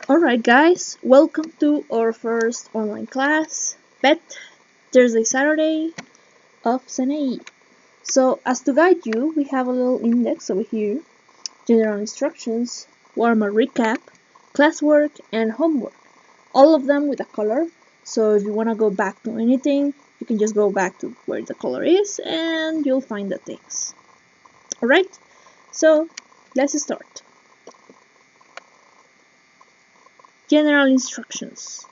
Alright guys, welcome to our first online class, Bet Thursday Saturday of CENEI. So as to guide you, we have a little index over here, general instructions, warm-up recap, classwork, and homework. All of them with a color, so if you want to go back to anything, you can just go back to where the color is and you'll find the things. Alright, so let's start. General instructions.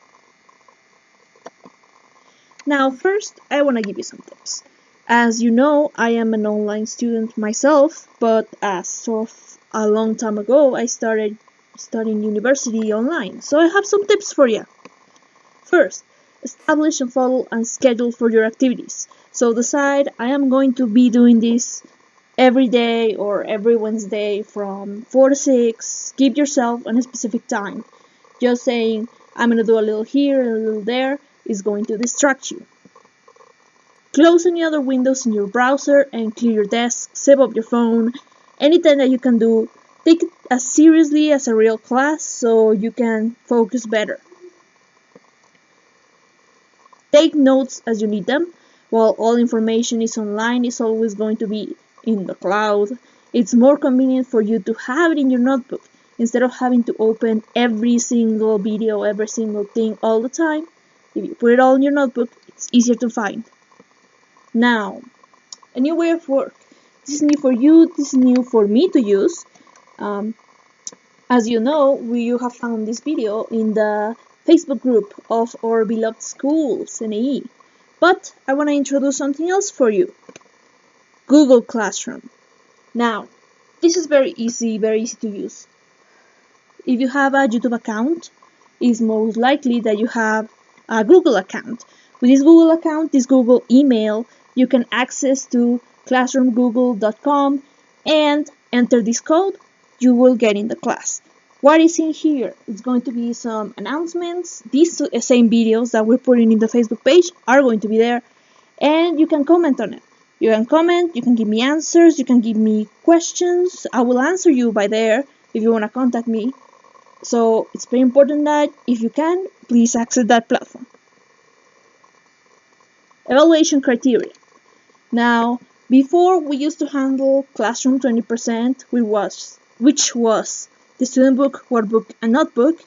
Now first, I want to give you some tips. As you know, I am an online student myself, but as of a long time ago, I started studying university online, so I have some tips for you. First, establish and follow a schedule for your activities. So decide, I am going to be doing this every day or every Wednesday from 4 to 6. Give yourself a specific time. Just saying, I'm going to do a little here and a little there is going to distract you. Close any other windows in your browser and clear your desk, save up your phone. Anything that you can do, take it as seriously as a real class so you can focus better. Take notes as you need them. While all information is online, it's always going to be in the cloud. It's more convenient for you to have it in your notebook instead of having to open every single video, every single thing all the time. If you put it all in your notebook, it's easier to find. Now, a new way of work. This is new for you, this is new for me to use. As you know, you have found this video in the Facebook group of our beloved school, CENEI. But I want to introduce something else for you. Google Classroom. Now, this is very easy to use. If you have a YouTube account, it's most likely that you have a Google account. With this Google account, this Google email, you can access to classroomgoogle.com and enter this code, you will get in the class. What is in here? It's going to be some announcements. These same videos that we're putting in the Facebook page are going to be there, and you can comment on it. You can comment, you can give me answers, you can give me questions. I will answer you by there if you want to contact me. So it's very important that if you can, please access that platform. Evaluation criteria. Now, before we used to handle Classroom 20%, which was the student book, workbook, and notebook,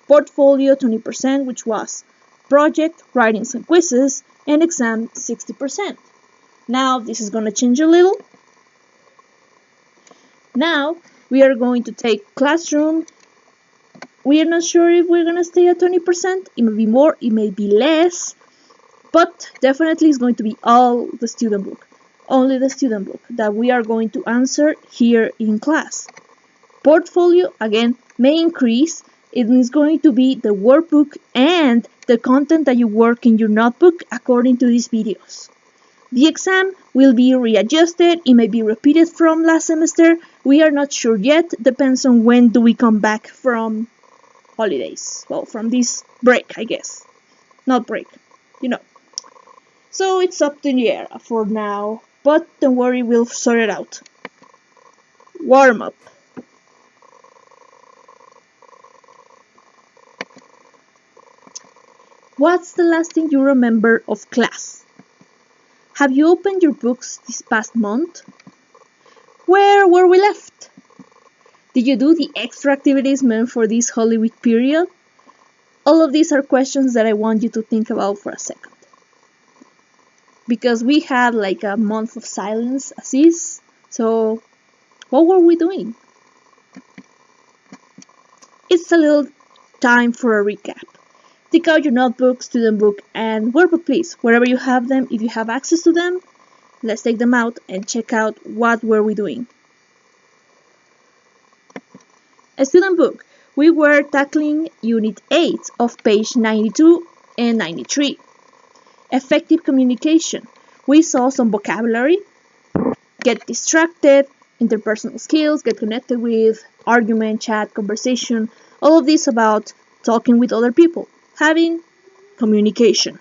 Portfolio 20%, which was project, writings, and quizzes, and exam 60%. Now, this is going to change a little. Now, we are going to take Classroom. We are not sure if we're going to stay at 20%. It may be more, it may be less. But definitely it's going to be all the student book. Only the student book that we are going to answer here in class. Portfolio, again, may increase. It is going to be the workbook and the content that you work in your notebook according to these videos. The exam will be readjusted. It may be repeated from last semester. We are not sure yet. Depends on when do we come back from holidays. Well, from this break, I guess. Not break, you know. So it's up to the air for now, but don't worry, we'll sort it out. Warm up. What's the last thing you remember of class? Have you opened your books this past month? Where were we left? Did you do the extra activities meant for this Holy Week period? All of these are questions that I want you to think about for a second. Because we had like a month of silence as is, so what were we doing? It's a little time for a recap. Take out your notebook, student book, and workbook please, wherever you have them. If you have access to them, let's take them out and check out what were we doing. A student book, we were tackling Unit 8 of page 92 and 93. Effective communication. We saw some vocabulary, get distracted, interpersonal skills, get connected with, argument, chat, conversation, all of this about talking with other people, having communication.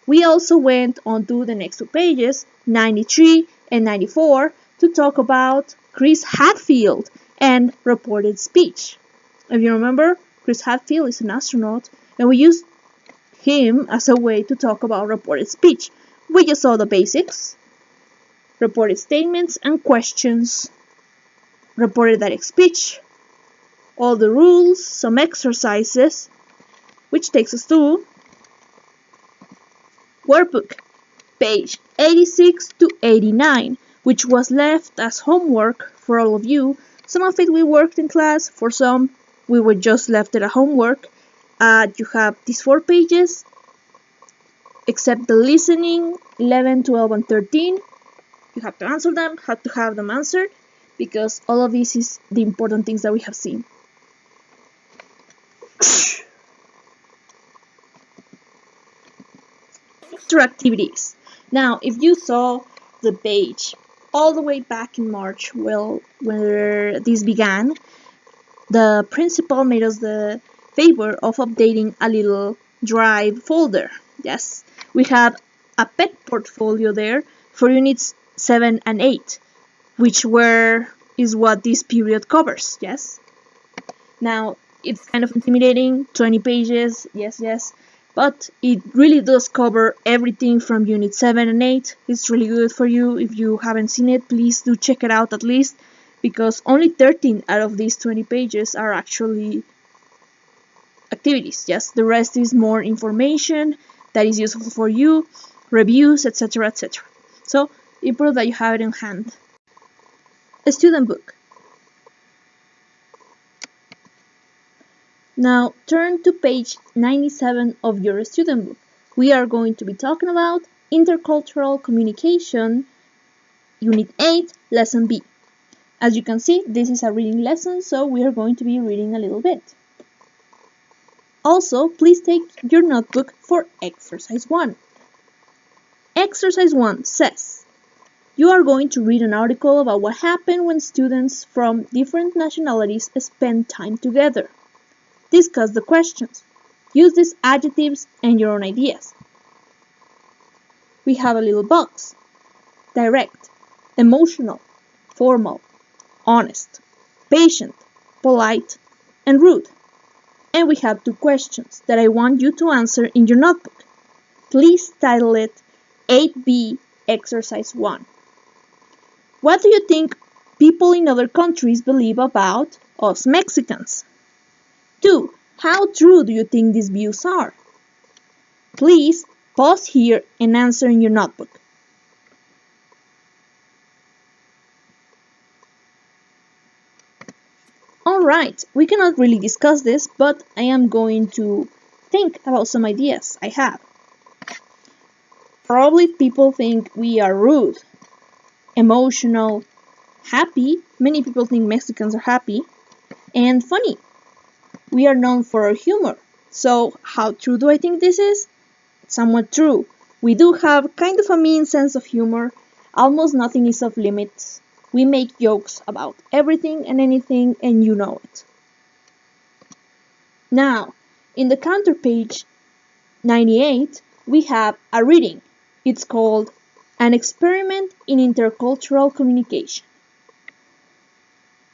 We also went on to the next two pages, 93 and 94, to talk about Chris Hadfield and reported speech. If you remember, Chris Hadfield is an astronaut, and we use him as a way to talk about reported speech. We just saw the basics, reported statements and questions, reported direct speech, all the rules, some exercises, which takes us to workbook, page 86 to 89, which was left as homework for all of you. Some of it we worked in class, for some we were just left it as homework. You have these 4 pages, except the listening, 11, 12, and 13. You have to answer them, have to have them answered, because all of this is the important things that we have seen. Extra activities. Now, if you saw the page all the way back in March, well, where this began, the principal made us the favor of updating a little Drive folder. Yes, we have a pet portfolio there for units 7 and 8, which is what this period covers. Yes. Now, it's kind of intimidating, 20 pages, yes, but it really does cover everything from unit 7 and 8. It's really good for you. If you haven't seen it, please do check it out at least, because only 13 out of these 20 pages are actually activities. Yes, the rest is more information that is useful for you, reviews, etc. etc. So, important that you have it in hand. A student book. Now turn to page 97 of your student book. We are going to be talking about intercultural communication, unit 8, lesson B. As you can see, this is a reading lesson, so we are going to be reading a little bit. Also, please take your notebook for exercise 1. Exercise 1 says, you are going to read an article about what happened when students from different nationalities spend time together. Discuss the questions. Use these adjectives and your own ideas. We have a little box. Direct, emotional, formal, honest, patient, polite, and rude. And we have 2 questions that I want you to answer in your notebook. Please title it 8B Exercise 1. What do you think people in other countries believe about us Mexicans? 2. How true do you think these views are? Please pause here and answer in your notebook. Alright, we cannot really discuss this, but I am going to think about some ideas I have. Probably people think we are rude, emotional, happy. Many people think Mexicans are happy, and funny. We are known for our humor. So, how true do I think this is? Somewhat true. We do have kind of a mean sense of humor. Almost nothing is off limits. We make jokes about everything and anything, and you know it. Now, in the counter page 98, we have a reading. It's called An Experiment in Intercultural Communication.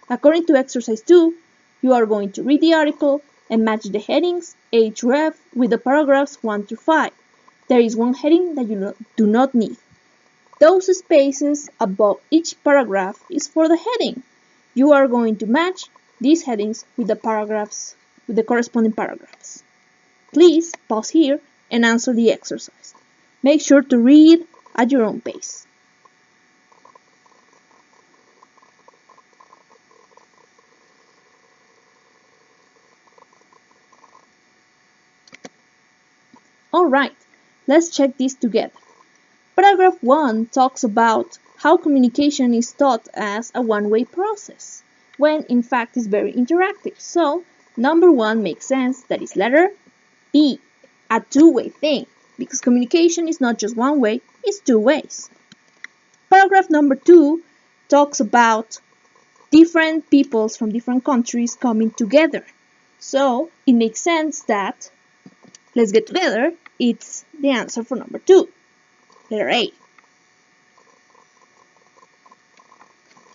According to exercise 2, you are going to read the article and match the headings A through F with the paragraphs 1 through 5. There is one heading that you do not need. Those spaces above each paragraph is for the heading. You are going to match these headings with the paragraphs, with the corresponding paragraphs. Please pause here and answer the exercise. Make sure to read at your own pace. Alright, let's check this together. Paragraph 1 talks about how communication is taught as a one-way process, when in fact it's very interactive. So, number 1 makes sense, that is letter B, a two-way thing, because communication is not just one way, it's 2 ways. Paragraph number 2 talks about different peoples from different countries coming together. So, it makes sense that let's get together, it's the answer for number 2. Letter A.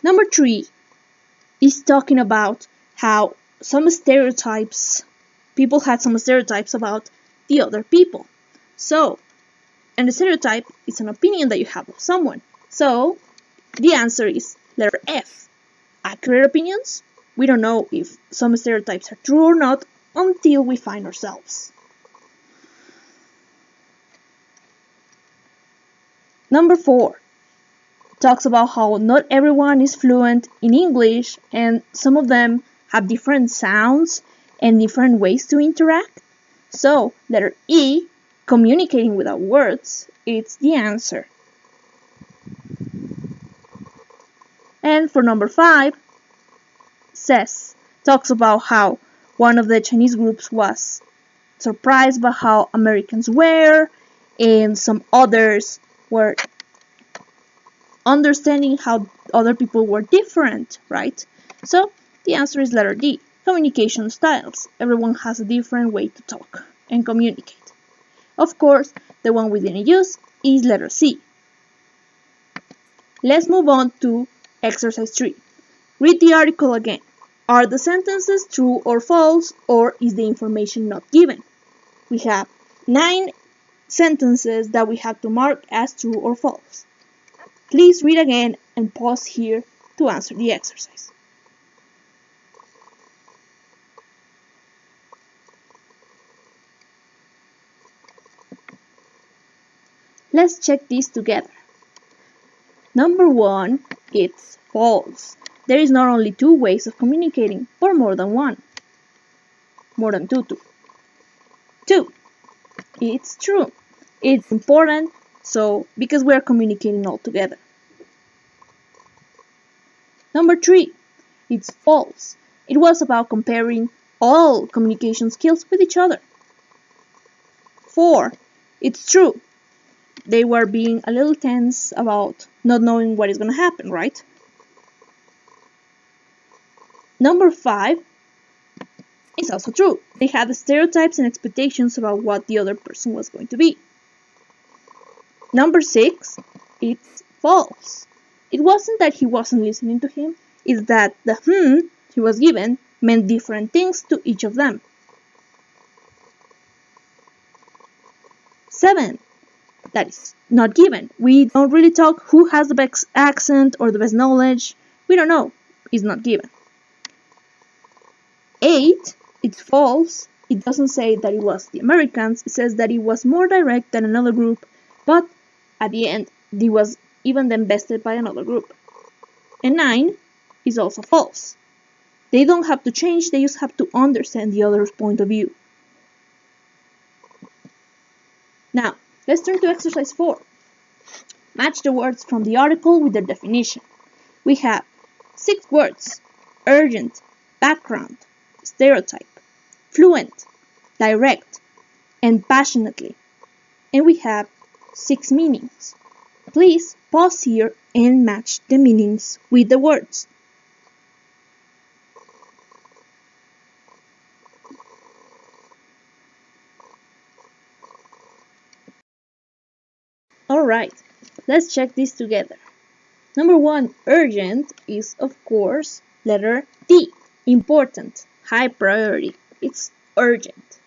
Number 3. is talking about how some stereotypes, people had some stereotypes about the other people. So, and the stereotype is an opinion that you have of someone. So, the answer is letter F. Accurate opinions? We don't know if some stereotypes are true or not until we find ourselves. Number 4 talks about how not everyone is fluent in English and some of them have different sounds and different ways to interact. So, letter E, communicating without words, it's the answer. And for number 5, talks about how one of the Chinese groups was surprised by how Americans were, and some others were understanding how other people were different, right? So the answer is letter D, communication styles. Everyone has a different way to talk and communicate. Of course, the one we didn't use is letter C. Let's move on to exercise 3. Read the article again. Are the sentences true or false, or is the information not given? We have 9 sentences that we have to mark as true or false. Please read again and pause here to answer the exercise. Let's check these together. Number 1, it's false. There is not only 2 ways of communicating, but more than one. More than two. 2, it's true. It's important, so because we are communicating all together. Number 3, it's false. It was about comparing all communication skills with each other. 4, it's true. They were being a little tense about not knowing what is going to happen, right? Number 5 is also true. They had the stereotypes and expectations about what the other person was going to be. Number 6, it's false. It wasn't that he wasn't listening to him, it's that the he was given meant different things to each of them. 7, that is not given. We don't really talk who has the best accent or the best knowledge. We don't know. It's not given. 8, it's false. It doesn't say that it was the Americans. It says that it was more direct than another group, but at the end, it was even then bested by another group. And 9 is also false. They don't have to change, they just have to understand the other's point of view. Now, let's turn to exercise 4. Match the words from the article with their definition. We have 6 words: urgent, background, stereotype, fluent, direct, and passionately. And we have 6 meanings. Please pause here and match the meanings with the words. Alright, let's check this together. Number 1, urgent, is of course letter D, important, high priority, it's urgent.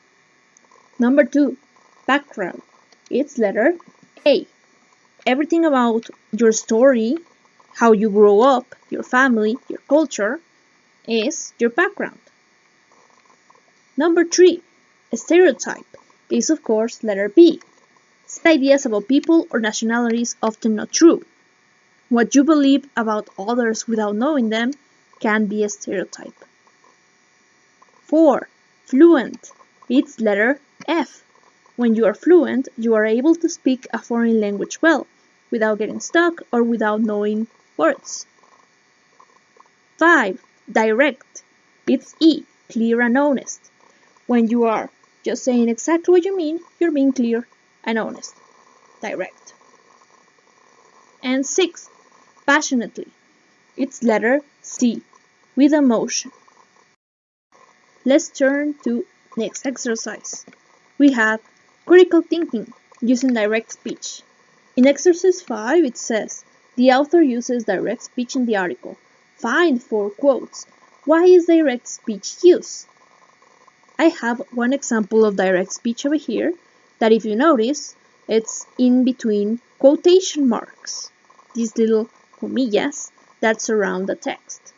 Number 2, background, it's letter A, everything about your story, how you grow up, your family, your culture, is your background. Number 3, a stereotype, is of course letter B, set ideas about people or nationalities often not true. What you believe about others without knowing them can be a stereotype. 4, fluent, it's letter F. When you are fluent, you are able to speak a foreign language well, without getting stuck or without knowing words. 5, direct, it's E, clear and honest. When you are just saying exactly what you mean, you're being clear and honest, direct. And 6, passionately, it's letter C, with emotion. Let's turn to next exercise. We have critical thinking using direct speech. In exercise 5, it says, the author uses direct speech in the article. Find 4 quotes. Why is direct speech used? I have one example of direct speech over here that if you notice, it's in between quotation marks, these little comillas that surround the text.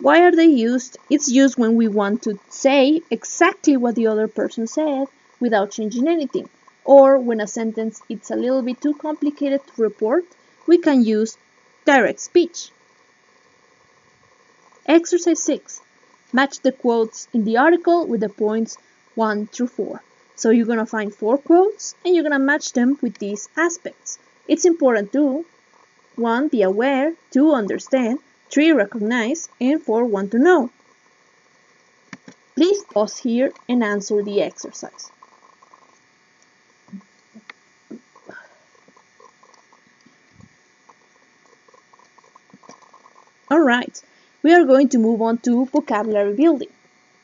Why are they used? It's used when we want to say exactly what the other person said without changing anything, or when a sentence is a little bit too complicated to report, we can use direct speech. Exercise 6. Match the quotes in the article with the points 1 through 4. So you're going to find 4 quotes and you're going to match them with these aspects. It's important to 1. Be aware, 2. Understand, 3. Recognize, and 4. Want to know. Please pause here and answer the exercise. Alright, we are going to move on to vocabulary building.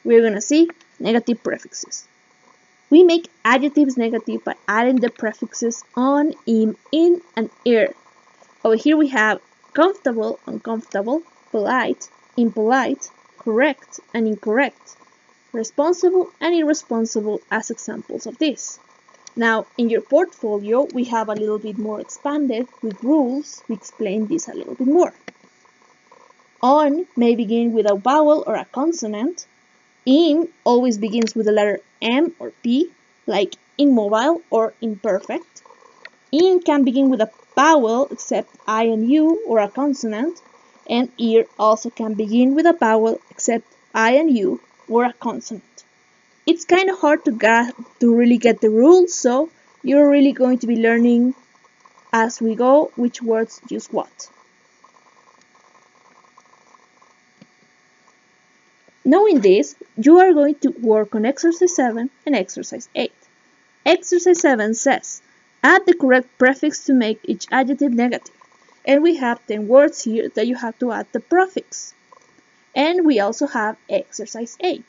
We're going to see negative prefixes. We make adjectives negative by adding the prefixes on, in, and er. Over here we have comfortable, uncomfortable, polite, impolite, correct and incorrect, responsible and irresponsible as examples of this. Now, in your portfolio, we have a little bit more expanded with rules. We explain this a little bit more. On may begin with a vowel or a consonant. In always begins with the letter M or P, like immobile or imperfect. In can begin with a vowel except I and U or a consonant, and ear also can begin with a vowel except I and U or a consonant. It's kind of hard to really get the rules, so you're really going to be learning as we go which words use what. Knowing this, you are going to work on exercise 7 and exercise 8. Exercise 7 says, add the correct prefix to make each adjective negative. And we have 10 words here that you have to add the prefix. And we also have exercise 8.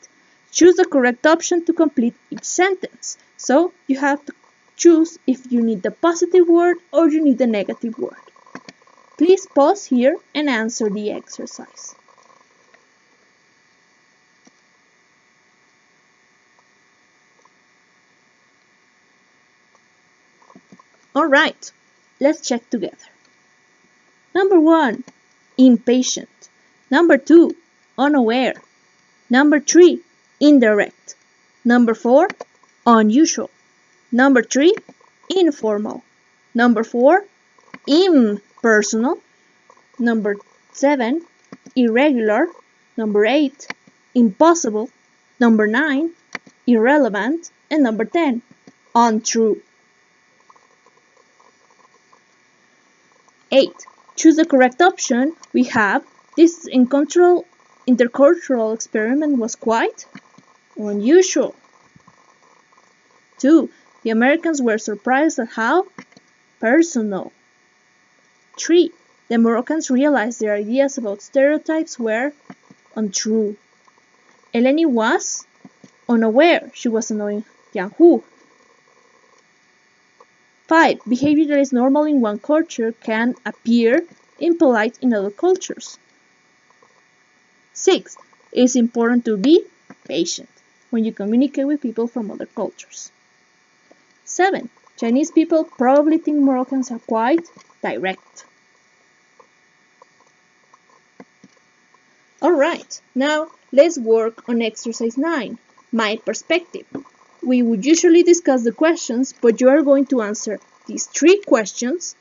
Choose the correct option to complete each sentence. So you have to choose if you need the positive word or you need the negative word. Please pause here and answer the exercise. Alright, let's check together. Number 1, impatient. Number 2, unaware. Number 3, indirect. Number 4, unusual. Number 3, informal. Number 4, impersonal. Number 7, irregular. Number 8, impossible. Number 9, irrelevant. And number 10, untrue. 8. Choose the correct option. We have this intercultural experiment was quite unusual. 2. The Americans were surprised at how personal. 3. The Moroccans realized their ideas about stereotypes were untrue. Eleni was unaware. She was annoying Yahoo. 5. Behavior that is normal in one culture can appear impolite in other cultures. 6. It is important to be patient when you communicate with people from other cultures. 7. Chinese people probably think Moroccans are quite direct. Alright, now let's work on exercise 9, my perspective. We would usually discuss the questions, but you are going to answer these 3 questions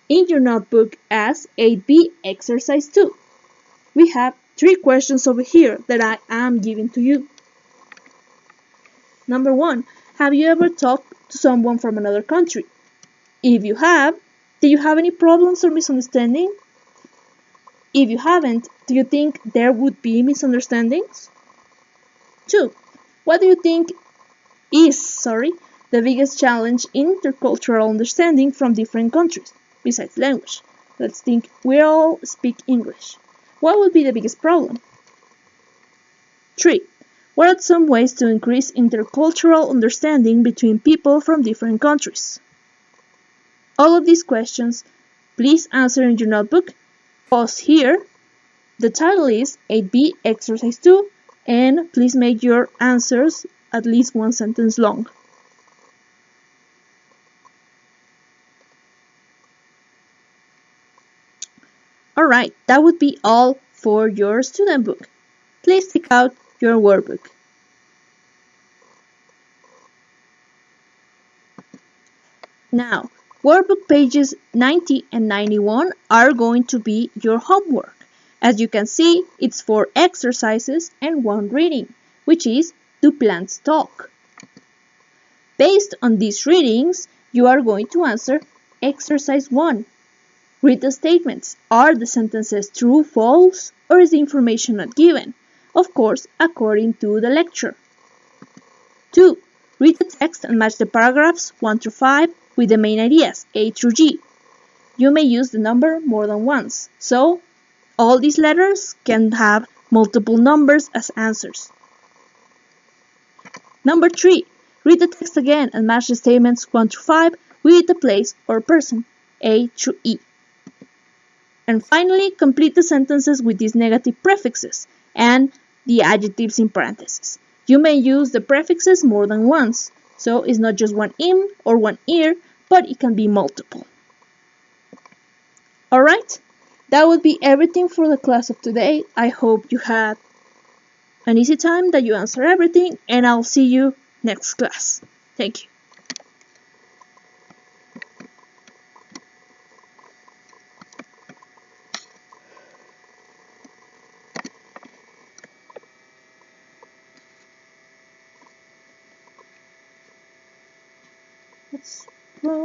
in your notebook as 8B exercise 2. We have 3 questions over here that I am giving to you. Number 1, have you ever talked to someone from another country? If you have, do you have any problems or misunderstandings? If you haven't, do you think there would be misunderstandings? 2, what do you think is the biggest challenge in intercultural understanding from different countries, besides language? Let's think we all speak English. What would be the biggest problem? 3. What are some ways to increase intercultural understanding between people from different countries? All of these questions, please answer in your notebook. Pause here The title is 8B Exercise 2, and please make your answers at least one sentence long. Alright, that would be all for your student book. Please take out your workbook. Now, workbook pages 90 and 91 are going to be your homework. As you can see, it's 4 exercises and 1 reading, which is Do Plants Talk? Based on these readings, you are going to answer Exercise 1. Read the statements. Are the sentences true, false, or is the information not given? Of course, according to the lecture. 2. Read the text and match the paragraphs 1 through 5 with the main ideas, A through G. You may use the number more than once, so all these letters can have multiple numbers as answers. Number 3. Read the text again and match the statements 1 through 5 with the place or person, A through E. And finally, complete the sentences with these negative prefixes and the adjectives in parentheses. You may use the prefixes more than once, so it's not just one in or one ear, but it can be multiple. Alright, that would be everything for the class of today. I hope you had an easy time, that you answer everything, and I'll see you next class. Thank you. Let's roll.